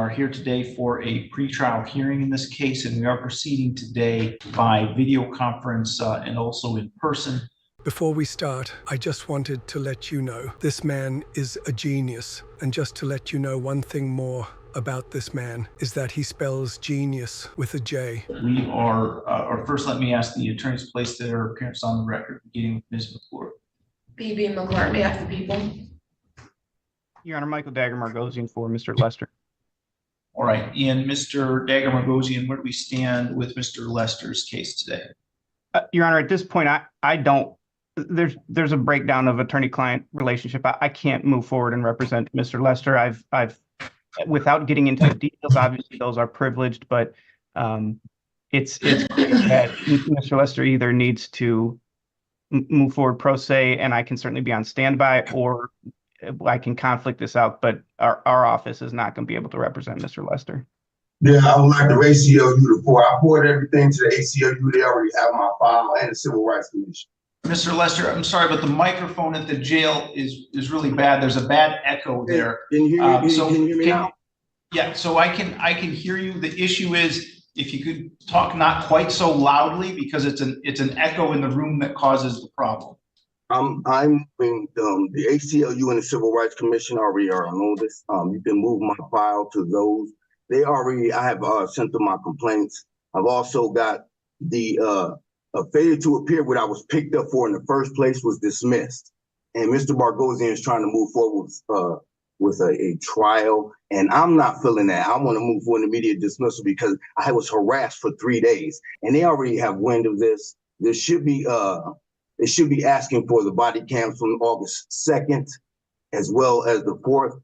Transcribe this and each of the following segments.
are here today for a pretrial hearing in this case, and we are proceeding today by video conference and also in person. Before we start, I just wanted to let you know this man is a genius. And just to let you know one thing more about this man is that he spells genius with a J. We are, or first let me ask the attorneys to place their appearance on the record, beginning with Ms. McClure. B.B. McClure, on behalf of the people. Your Honor, Michael Dagger-Margosian for Mr. Lester. All right, and Mr. Dagger-Margosian, where do we stand with Mr. Lester's case today? Your Honor, at this point, I don't. There's a breakdown of attorney-client relationship. I can't move forward and represent Mr. Lester. I've without getting into the details. Obviously, those are privileged, but it's clear that Mr. Lester either needs to move forward pro se, and I can certainly be on standby, or I can conflict this out, but our office is not going to be able to represent Mr. Lester. Yeah, I would like the ACLU to pour. I poured everything to the ACLU. They already have my file and the Civil Rights Commission. Mr. Lester, I'm sorry, but the microphone at the jail is really bad. There's a bad echo there. Can you hear me? Can you hear me now? Yeah, so I can hear you. The issue is if you could talk not quite so loudly, because it's an echo in the room that causes the problem. I'm the ACLU and the Civil Rights Commission already are on notice. You can move my file to those. I have sent them my complaints. I've also got the failure to appear, what I was picked up for in the first place, was dismissed. And Mr. Margosian is trying to move forward with a trial, and I'm not feeling that. I want to move for an immediate dismissal because I was harassed for 3 days, and they already have wind of this. There should be they should be asking for the body cams from August 2nd, as well as the 4th.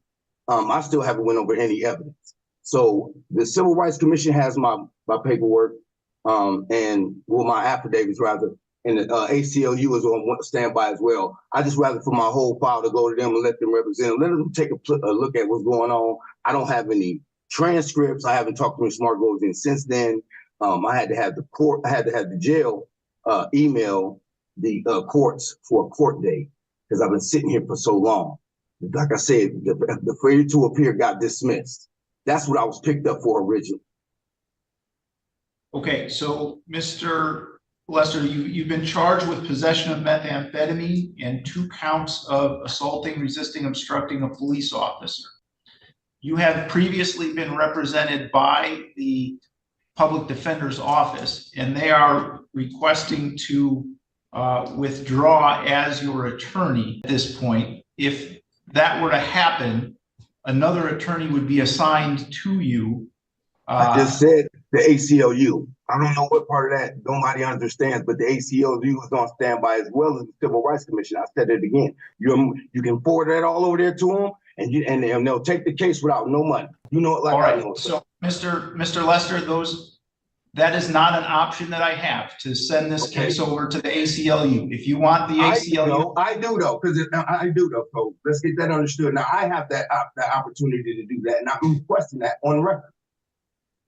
I still haven't went over any evidence. So the Civil Rights Commission has my paperwork, and my affidavits rather, and the ACLU is on standby as well. I just rather for my whole file to go to them and let them represent them. Let them take a look at what's going on. I don't have any transcripts. I haven't talked to Mr. Margosian since then. I had to have the jail email the courts for a court date because I've been sitting here for so long. Like I said, the failure to appear got dismissed. That's what I was picked up for originally. Okay, so Mr. Lester, you've been charged with possession of methamphetamine and 2 counts of assaulting, resisting, obstructing a police officer. You have previously been represented by the public defender's office, and they are requesting to withdraw as your attorney at this point. If that were to happen, another attorney would be assigned to you. I just said the ACLU. I don't know what part of that nobody understands, but the ACLU is on standby as well as the Civil Rights Commission. I said it again. You can forward that all over there to them, and they'll take the case without no money. You know it like all right. I know. So, Mr. Lester, that is not an option that I have to send this case over to the ACLU. If you want the ACLU, I do though, So let's get that understood. Now I have that opportunity to do that, and I'm requesting that on record.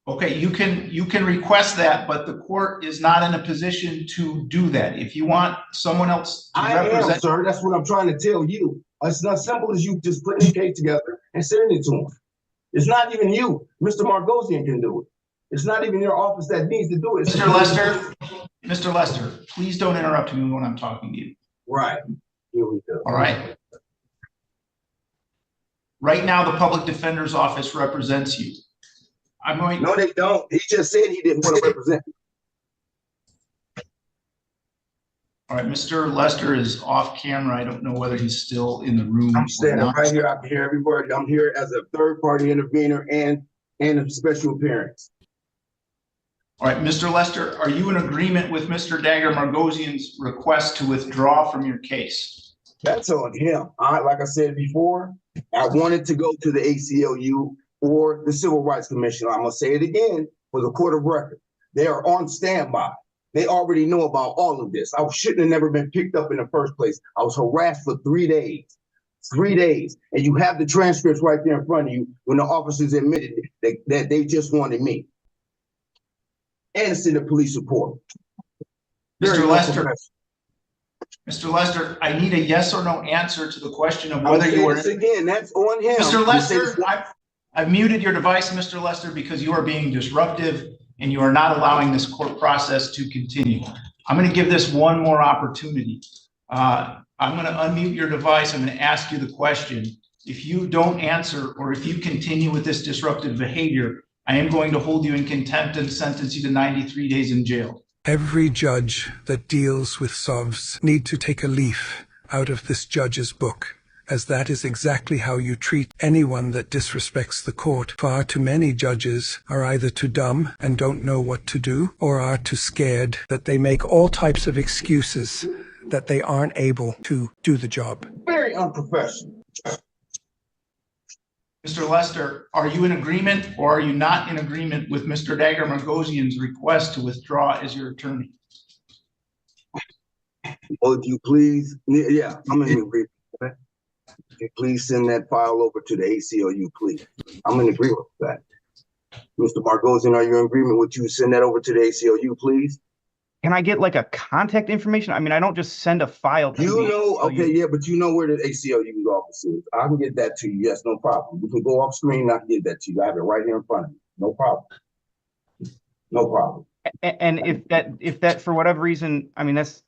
Okay, you can request that, but the court is not in a position to do that. If you want someone else to represent, am, sir. That's what I'm trying to tell you. It's not simple as you just putting the case together and sending it to him. It's not even you. Mr. Margosian can do it. It's not even your office that needs to do it. Mr. Lester, please don't interrupt me when I'm talking to you. Right. Here we go. All right. Right now, the public defender's office represents you. No, they don't. He just said he didn't want to represent me. All right, Mr. Lester is off camera. I don't know whether he's still in the room. I'm standing right here. I can hear every word. I'm here as a third-party intervener and a special appearance. All right, Mr. Lester, are you in agreement with Mr. Dagger-Margosian's request to withdraw from your case? That's on him. Like I said before, I wanted to go to the ACLU or the Civil Rights Commission. I'm going to say it again for the court of record. They are on standby. They already know about all of this. I shouldn't have never been picked up in the first place. I was harassed for 3 days. 3 days. And you have the transcripts right there in front of you when the officers admitted that they just wanted me. And it's in the police report. Mr. Lester, I need a yes or no answer to the question of whether you were. Again, that's on him. Mr. Lester, I've muted your device, Mr. Lester, because you are being disruptive and you are not allowing this court process to continue. I'm going to give this one more opportunity. I'm going to unmute your device. I'm going to ask you the question. If you don't answer, or if you continue with this disruptive behavior, I am going to hold you in contempt and sentence you to 93 days in jail. Every judge that deals with SOVs need to take a leaf out of this judge's book, as that is exactly how you treat anyone that disrespects the court. Far too many judges are either too dumb and don't know what to do, or are too scared that they make all types of excuses that they aren't able to do the job. Very unprofessional. Mr. Lester, are you in agreement or are you not in agreement with Mr. Dagher-Margosian's request to withdraw as your attorney? Well, if you please, yeah, I'm in agreement. Okay? If you please send that file over to the ACLU, please. I'm in agreement with that. Mr. Margosian, are you in agreement with you send that over to the ACLU, please? Can I get like a contact information? I mean, I don't just send a file to You the know, ACLU. okay, yeah, but you know where the ACLU's office is. I can get that to you. Yes, no problem. We can go off screen. I can get that to you. I have it right here in front of me. No problem. No problem. And if that for whatever reason, I mean, that's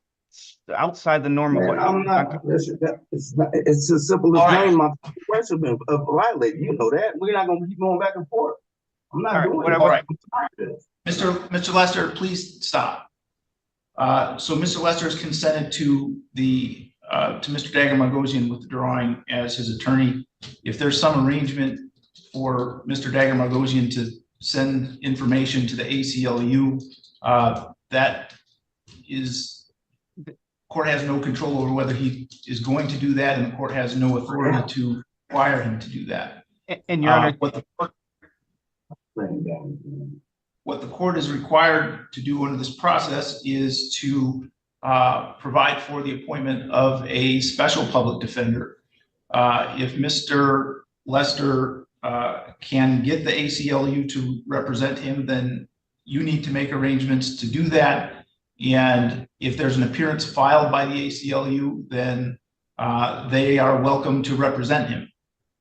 outside the norm of Man, what I'm not. It's as simple as All right. name. My rights have been violated. You know that. We're not going to keep going back and forth. I'm not All right, doing whatever. it. All right. I'm tired of this. Mr. Lester, please stop. So Mr. Lester has consented to Mr. Dagher-Margosian withdrawing as his attorney. If there's some arrangement for Mr. Dagher-Margosian to send information to the ACLU, that is, court has no control over whether he is going to do that, and the court has no authority to require him to do that. And Your Honor, What the court is required to do under this process is to provide for the appointment of a special public defender. If Mr. Lester can get the ACLU to represent him, then you need to make arrangements to do that. And if there's an appearance filed by the ACLU, then they are welcome to represent him.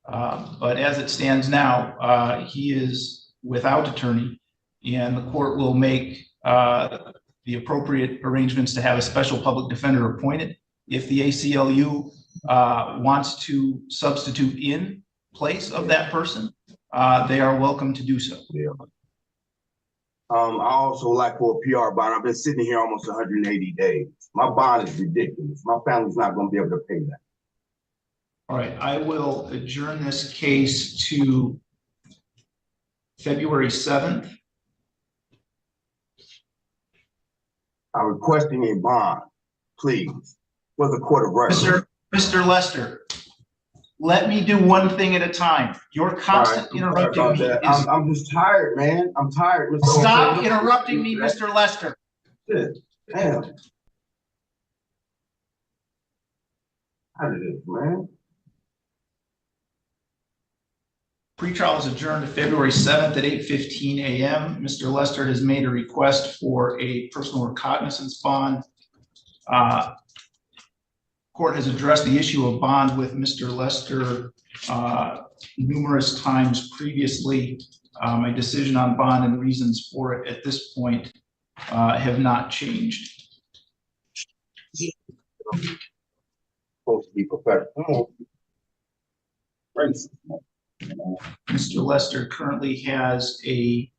But as it stands now, he is without attorney, and the court will make the appropriate arrangements to have a special public defender appointed. If the ACLU wants to substitute in place of that person, they are welcome to do so. Yeah. I also like for a PR bond. I've been sitting here almost 180 days. My bond is ridiculous. My family's not going to be able to pay that. All right, I will adjourn this case to February 7th. I'm requesting a bond, please, for the court of record. Mr. Lester, let me do one thing at a time. You're constant interrupting me. I'm just tired, man. I'm tired. Mr. Stop interrupting me, Mr. Lester. Damn. How did it, man? Pretrial is adjourned to February 7th at 8:15 a.m. Mr. Lester has made a request for a personal recognizance bond. Court has addressed the issue of bond with Mr. Lester numerous times previously. My decision on bond and reasons for it at this point have not changed. Supposed to be professional. Mr. Lester currently has a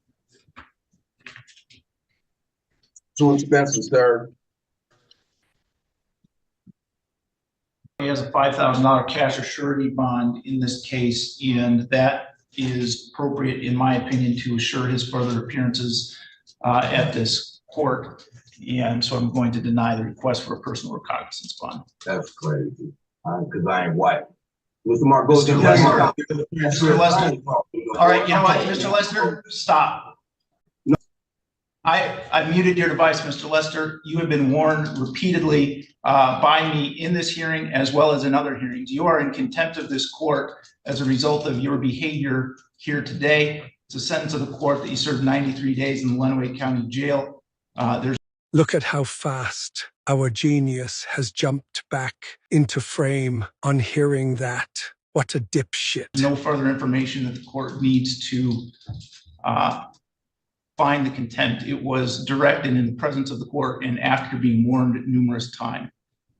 Too expensive, sir. He has a $5,000 cash or surety bond in this case, and that is appropriate, in my opinion, to assure his further appearances at this court. And so I'm going to deny the request for a personal recognizance bond. That's crazy. Because I ain't white. Mr. Margosian. Mr. Lester. All right, you know what, Mr. Lester, stop. I muted your device, Mr. Lester. You have been warned repeatedly by me in this hearing as well as in other hearings. You are in contempt of this court as a result of your behavior here today. It's a sentence of the court that you served 93 days in the Lenawee County Jail. Look at how fast our genius has jumped back into frame on hearing that. What a dipshit. No further information that the court needs to find the contempt. It was directed in the presence of the court and after being warned numerous times.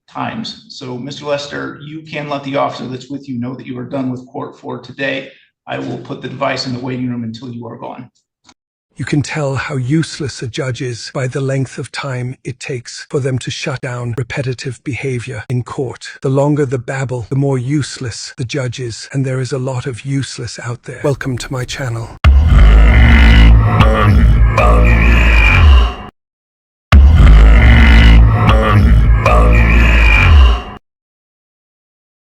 So, Mr. Lester, you can let the officer that's with you know that you are done with court for today. I will put the device in the waiting room until you are gone. You can tell how useless a judge is by the length of time it takes for them to shut down repetitive behavior in court. The longer the babble, the more useless the judge is, and there is a lot of useless out there. Welcome to my channel.